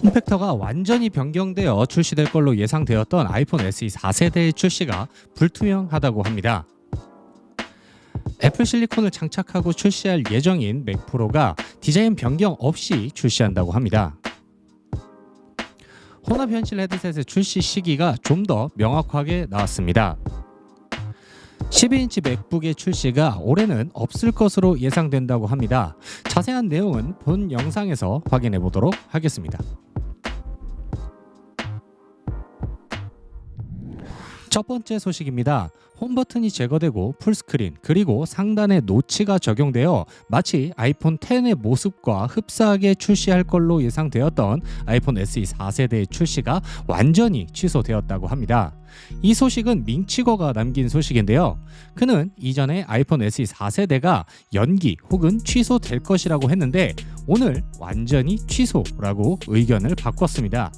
폼팩터가 완전히 변경되어 출시될 걸로 예상되었던 아이폰 SE 4세대의 출시가 불투명하다고 합니다. 애플 실리콘을 장착하고 출시할 예정인 맥 프로가 디자인 변경 없이 출시한다고 합니다. 혼합 현실 헤드셋의 출시 시기가 좀 더 명확하게 나왔습니다. 12인치 맥북의 출시가 올해는 없을 것으로 예상된다고 합니다. 자세한 내용은 본 영상에서 확인해 보도록 하겠습니다. 첫 번째 소식입니다. 홈 버튼이 제거되고 풀스크린 그리고 상단에 노치가 적용되어 마치 아이폰 X의 모습과 흡사하게 출시할 걸로 예상되었던 아이폰 SE 4세대의 출시가 완전히 취소되었다고 합니다. 이 소식은 밍치거가 남긴 소식인데요. 그는 이전에 아이폰 SE 4세대가 연기 혹은 취소될 것이라고 했는데 오늘 완전히 취소라고 의견을 바꿨습니다.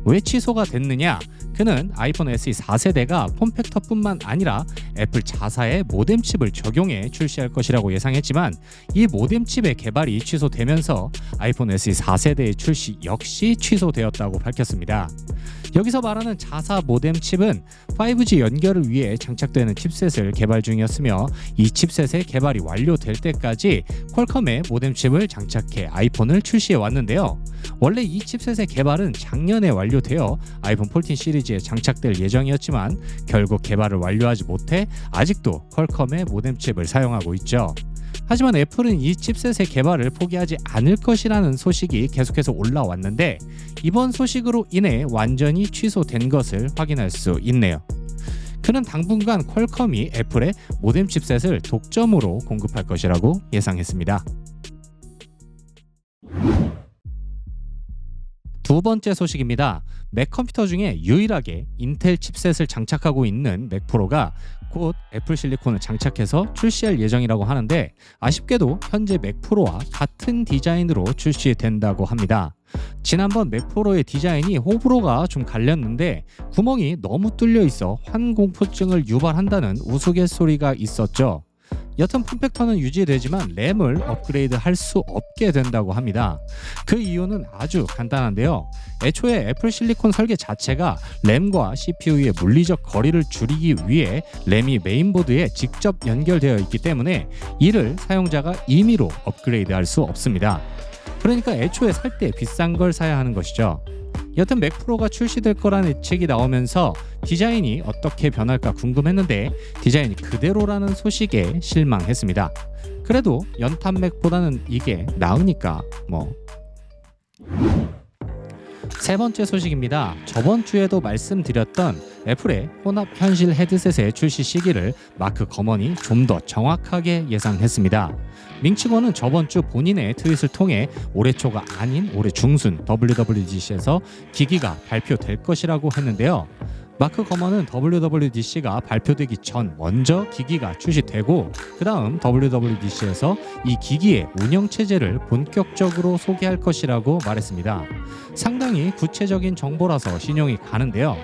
왜 취소가 됐느냐? 그는 아이폰 SE 4세대가 폼팩터뿐만 아니라 애플 자사의 모뎀 칩을 적용해 출시할 것이라고 예상했지만 이 모뎀 칩의 개발이 취소되면서 아이폰 SE 4세대의 출시 역시 취소되었다고 밝혔습니다. 여기서 말하는 자사 모뎀 칩은 5G 연결을 위해 장착되는 칩셋을 개발 중이었으며 이 칩셋의 개발이 완료될 때까지 퀄컴의 모뎀 칩을 장착해 아이폰을 출시해 왔는데요. 원래 이 칩셋의 개발은 작년에 완료되어 아이폰 14 시리즈에 장착될 예정이었지만 결국 개발을 완료하지 못해 아직도 퀄컴의 모뎀 칩을 사용하고 있죠. 하지만 애플은 이 칩셋의 개발을 포기하지 않을 것이라는 소식이 계속해서 올라왔는데 이번 소식으로 인해 완전히 취소된 것을 확인할 수 있네요. 그는 당분간 퀄컴이 애플의 모뎀 칩셋을 독점으로 공급할 것이라고 예상했습니다. 두 번째 소식입니다. 맥 컴퓨터 중에 유일하게 인텔 칩셋을 장착하고 있는 맥 프로가 곧 애플 실리콘을 장착해서 출시할 예정이라고 하는데 아쉽게도 현재 맥 프로와 같은 디자인으로 출시된다고 합니다. 지난번 맥 프로의 디자인이 호불호가 좀 갈렸는데 구멍이 너무 뚫려 있어 환공포증을 유발한다는 우스갯소리가 있었죠. 여튼 폼팩터는 유지되지만 램을 업그레이드 할 수 없게 된다고 합니다. 그 이유는 아주 간단한데요. 애초에 애플 실리콘 설계 자체가 램과 CPU의 물리적 거리를 줄이기 위해 램이 메인보드에 직접 연결되어 있기 때문에 이를 사용자가 임의로 업그레이드 할 수 없습니다. 그러니까 애초에 살 때 비싼 걸 사야 하는 것이죠. 여튼 맥 프로가 출시될 거라는 예측이 나오면서 디자인이 어떻게 변할까 궁금했는데 디자인이 그대로라는 소식에 실망했습니다. 그래도 연탄 맥보다는 이게 나으니까 뭐. 세 번째 소식입니다. 저번 주에도 말씀드렸던 애플의 혼합 현실 헤드셋의 출시 시기를 마크 거먼이 좀 더 정확하게 예상했습니다. 밍치거는 저번 주 본인의 트윗을 통해 올해 초가 아닌 올해 중순 WWDC에서 기기가 발표될 것이라고 했는데요. 마크 거먼은 WWDC가 발표되기 전 먼저 기기가 출시되고 그 다음 WWDC에서 이 기기의 운영체제를 본격적으로 소개할 것이라고 말했습니다. 상당히 구체적인 정보라서 신용이 가는데요.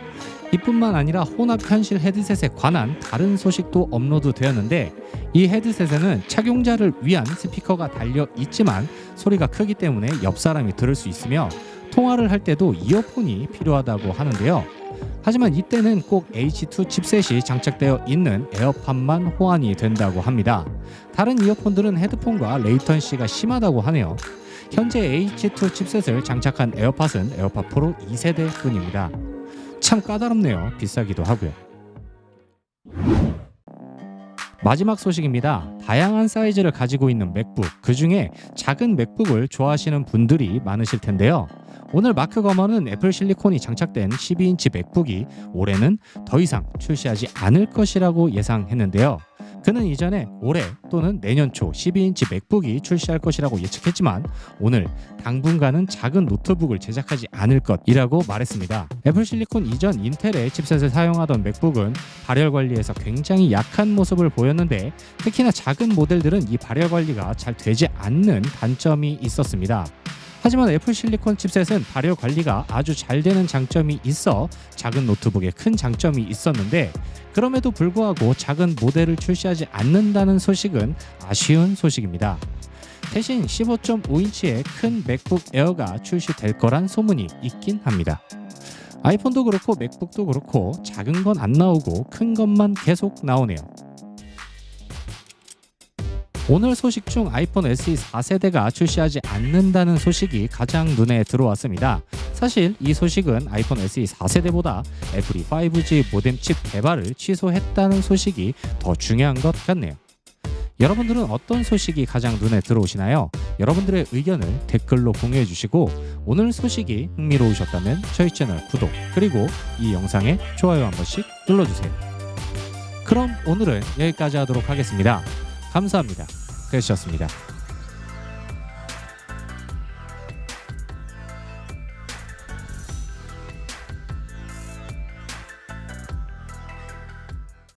이뿐만 아니라 혼합 현실 헤드셋에 관한 다른 소식도 업로드되었는데 이 헤드셋에는 착용자를 위한 스피커가 달려 있지만 소리가 크기 때문에 옆 사람이 들을 수 있으며 통화를 할 때도 이어폰이 필요하다고 하는데요. 하지만 이때는 꼭 H2 칩셋이 장착되어 있는 에어팟만 호환이 된다고 합니다. 다른 이어폰들은 헤드폰과 레이턴시가 심하다고 하네요. 현재 H2 칩셋을 장착한 에어팟은 에어팟 프로 2세대 뿐입니다. 참 까다롭네요. 비싸기도 하고요. 마지막 소식입니다. 다양한 사이즈를 가지고 있는 맥북, 그 중에 작은 맥북을 좋아하시는 분들이 많으실 텐데요. 오늘 마크 거먼은 애플 실리콘이 장착된 12인치 맥북이 올해는 더 이상 출시하지 않을 것이라고 예상했는데요. 그는 이전에 올해 또는 내년 초 12인치 맥북이 출시할 것이라고 예측했지만 오늘 당분간은 작은 노트북을 제작하지 않을 것이라고 말했습니다. 애플 실리콘 이전 인텔의 칩셋을 사용하던 맥북은 발열 관리에서 굉장히 약한 모습을 보였는데 특히나 작은 모델들은 이 발열 관리가 잘 되지 않는 단점이 있었습니다. 하지만 애플 실리콘 칩셋은 발열 관리가 아주 잘 되는 장점이 있어 작은 노트북에 큰 장점이 있었는데 그럼에도 불구하고 작은 모델을 출시하지 않는다는 소식은 아쉬운 소식입니다. 대신 15.5인치의 큰 맥북 에어가 출시될 거란 소문이 있긴 합니다. 아이폰도 그렇고 맥북도 그렇고 작은 건 안 나오고 큰 것만 계속 나오네요. 오늘 소식 중 아이폰 SE 4세대가 출시하지 않는다는 소식이 가장 눈에 들어왔습니다. 사실 이 소식은 아이폰 SE 4세대보다 애플이 5G 모뎀 칩 개발을 취소했다는 소식이 더 중요한 것 같네요. 여러분들은 어떤 소식이 가장 눈에 들어오시나요? 여러분들의 의견을 댓글로 공유해 주시고 오늘 소식이 흥미로우셨다면 저희 채널 구독 그리고 이 영상에 좋아요 한 번씩 눌러주세요. 그럼 오늘은 여기까지 하도록 하겠습니다. 감사합니다. 그러셨습니다.